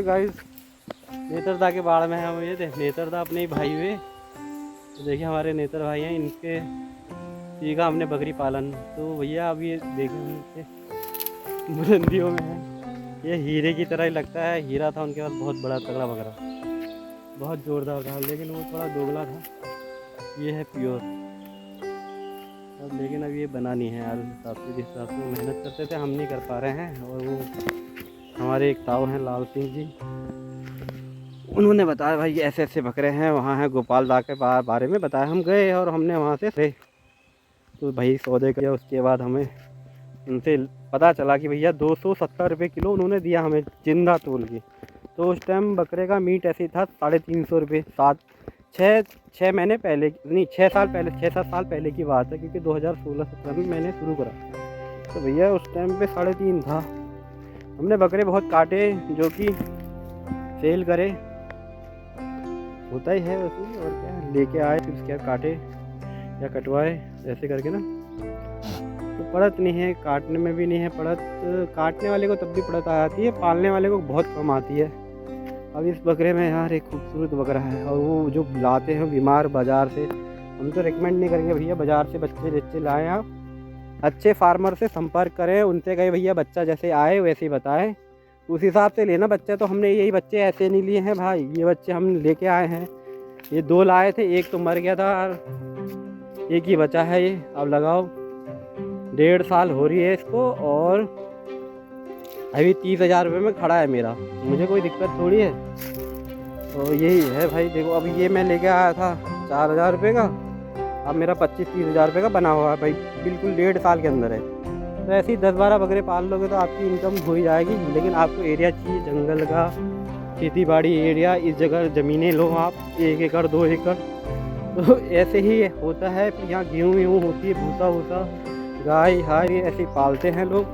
Guys नेत्रदा के बाड़ में हम ये नेत्रदा अपने ही भाई हुए। तो देखिए हमारे नेत्र भाई हैं, इनके सीखा हमने बकरी पालन। तो भैया अब ये देखें उनके बुलंदियों में है, ये हीरे की तरह ही लगता है। हीरा था उनके पास बहुत बड़ा तगड़ा बकरा, बहुत ज़ोरदार था, लेकिन वो थोड़ा दोगला था। ये है प्योर। अब लेकिन अब ये बना नहीं है यार, उस हिसाब से जिस हिसाब से वो मेहनत करते थे हम नहीं कर पा रहे हैं। और वो हमारे एक ताऊ हैं लाल सिंह जी, उन्होंने बताया भाई ऐसे ऐसे बकरे हैं, वहाँ है गोपाल दा के बारे में बताया। हम गए और हमने वहाँ से तो भाई सौदे किया। उसके बाद हमें उनसे पता चला कि भैया 270 रुपये किलो उन्होंने दिया हमें जिंदा तोल के। तो उस टाइम बकरे का मीट ऐसे ही था 350 रुपये। 6 महीने पहले नहीं, 6 साल पहले, 6-7 साल पहले की बात है, क्योंकि 2016-17 में मैंने शुरू करा। तो भैया उस टाइम पे 3.5 था। हमने बकरे बहुत काटे जो कि सेल करे, होता ही है वैसे। और क्या लेके आए फिर उसके बाद काटे या कटवाए ऐसे करके ना। तो पड़त नहीं है, काटने में भी नहीं है पड़त। काटने वाले को तब भी पड़त आ जाती है, पालने वाले को बहुत कम आती है। अब इस बकरे में यार एक खूबसूरत बकरा है, और वो जो लाते हैं बीमार बाज़ार से, हम तो रिकमेंड नहीं करेंगे भैया बाज़ार से बच्चे लाएँ। आप अच्छे फार्मर से संपर्क करें, उनसे कहें भैया बच्चा जैसे आए वैसे ही बताएं, उस हिसाब से लेना बच्चे। तो हमने यही बच्चे ऐसे नहीं लिए हैं भाई, ये बच्चे हम लेके आए हैं। ये 2 लाए थे, एक तो मर गया था, एक ही बचा है। ये अब लगाओ 1.5 साल हो रही है इसको, और अभी 30,000 रुपये में खड़ा है मेरा। मुझे कोई दिक्कत थोड़ी है। तो यही है भाई, देखो अब ये मैं लेके आया था 4,000 रुपये का, अब मेरा 25-30 हज़ार रुपये का बना हुआ है भाई, बिल्कुल 1.5 साल के अंदर है। तो ऐसे ही 10-12 बकरे पाल लोगे तो आपकी इनकम हो ही जाएगी। लेकिन आपको एरिया चाहिए जंगल का, खेती बाड़ी एरिया। इस जगह ज़मीनें लो आप, 1 एकड़ 2 एकड़। तो ऐसे ही होता है। फिर यहाँ गेहूँ वेहूँ होती है, भूसा वूसा, गाय हाय ऐसे ही पालते हैं लोग,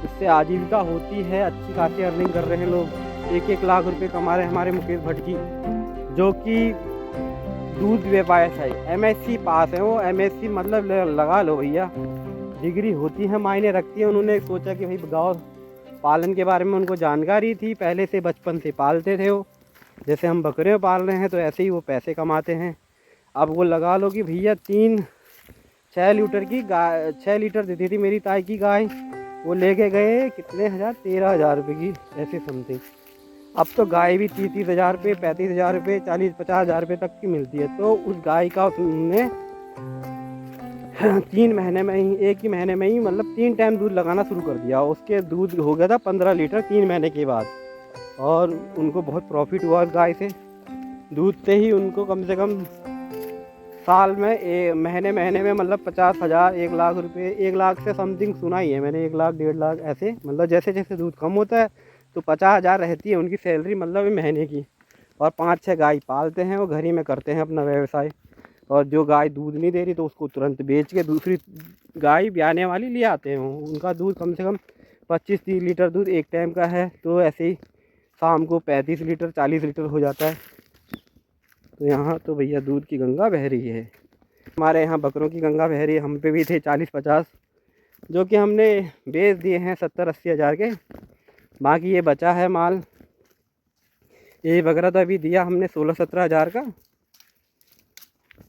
इससे आजीविका होती है। अच्छी खासी अर्निंग कर रहे हैं लोग, 1-1 लाख रुपए कमा रहे हैं हमारे मुकेश भट्ट जी, जो कि दूध व्यवसाय MSc पास है। वो MSc मतलब लगा लो भैया, डिग्री होती है, मायने रखती है। उन्होंने सोचा कि भाई गौ पालन के बारे में उनको जानकारी थी, पहले से बचपन से पालते थे वो। जैसे हम बकरे पाल रहे हैं तो ऐसे ही वो पैसे कमाते हैं। अब वो लगा लो कि भैया 6 लीटर की गाय, 6 लीटर देती थी मेरी ताई की गाय, वो लेके गए कितने हज़ार, 13,000 रुपये की ऐसे समथिंग। अब तो गाय भी 30-30 हज़ार रुपये, 35,000 रुपये, 40-50 हज़ार रुपये तक की मिलती है। तो उस गाय का उसने 3 महीने में ही, 1 ही महीने में ही मतलब 3 टाइम दूध लगाना शुरू कर दिया। उसके दूध हो गया था 15 लीटर 3 महीने के बाद, और उनको बहुत प्रॉफिट हुआ उस गाय से। दूध से ही उनको कम से कम साल में महीने में मतलब 50,000, 1 लाख रुपये, 1 लाख से समथिंग सुना ही है मैंने, 1 लाख 1.5 लाख ऐसे। मतलब जैसे जैसे दूध कम होता है तो 50,000 रहती है उनकी सैलरी, मतलब महीने की। और 5-6 गाय पालते हैं, वो घर ही में करते हैं अपना व्यवसाय। और जो गाय दूध नहीं दे रही तो उसको तुरंत बेच के दूसरी गाय ब्याने वाली ले आते हैं। उनका दूध कम से कम 25-30 लीटर दूध एक टाइम का है। तो ऐसे ही शाम को 35 लीटर 40 लीटर हो जाता है। तो यहाँ तो भैया दूध की गंगा बह रही है। हमारे यहाँ बकरों की गंगा बह रही है। हम पे भी थे 40-50, जो कि हमने बेच दिए हैं 70-80 हज़ार के। बाकी ये बचा है माल। ये बकरा तो अभी दिया हमने 16-17 हज़ार का।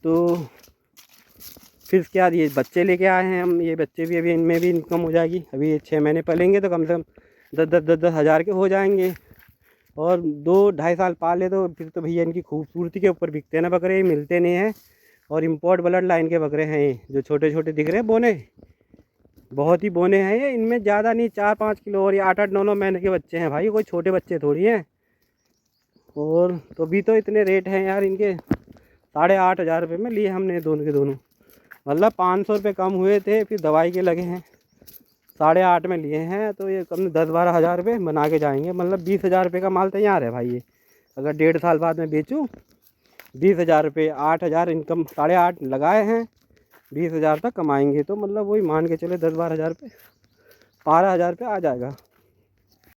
तो फिर क्या ये बच्चे लेके आए हैं हम, ये बच्चे भी अभी इनमें भी इनकम हो जाएगी। अभी ये 6 महीने पलेंगे तो कम से कम 10-10 हज़ार के हो जाएंगे। और 2-2.5 साल पाले तो फिर तो भैया इनकी खूबसूरती के ऊपर बिकते हैं ना बकरे, ये मिलते नहीं हैं। और इम्पोर्ट ब्लड लाइन के बकरे हैं ये, जो छोटे छोटे दिख रहे हैं बोने, बहुत ही बोने हैं ये। इनमें ज़्यादा नहीं 4-5 किलो, और ये 8-8, 9-9 महीने के बच्चे हैं भाई, कोई छोटे बच्चे थोड़ी हैं। और तो भी तो इतने रेट हैं यार इनके। 8,500 रुपये में लिए हमने दोनों के दोनों, मतलब 500 रुपये कम हुए थे। फिर दवाई के लगे हैं, 8.5 में लिए हैं। तो ये कम 10-12 हज़ार रुपये बना के जाएंगे। मतलब 20,000 रुपये का माल तैयार है भाई ये। अगर 1.5 साल बाद में बेचूँ, 20,000 रुपये, 8,000 इनकम, 8.5 लगाए हैं, 20,000 तक कमाएंगे। तो मतलब वही मान के चले 10-12 हज़ार रुपये, 12,000 रुपये आ जाएगा।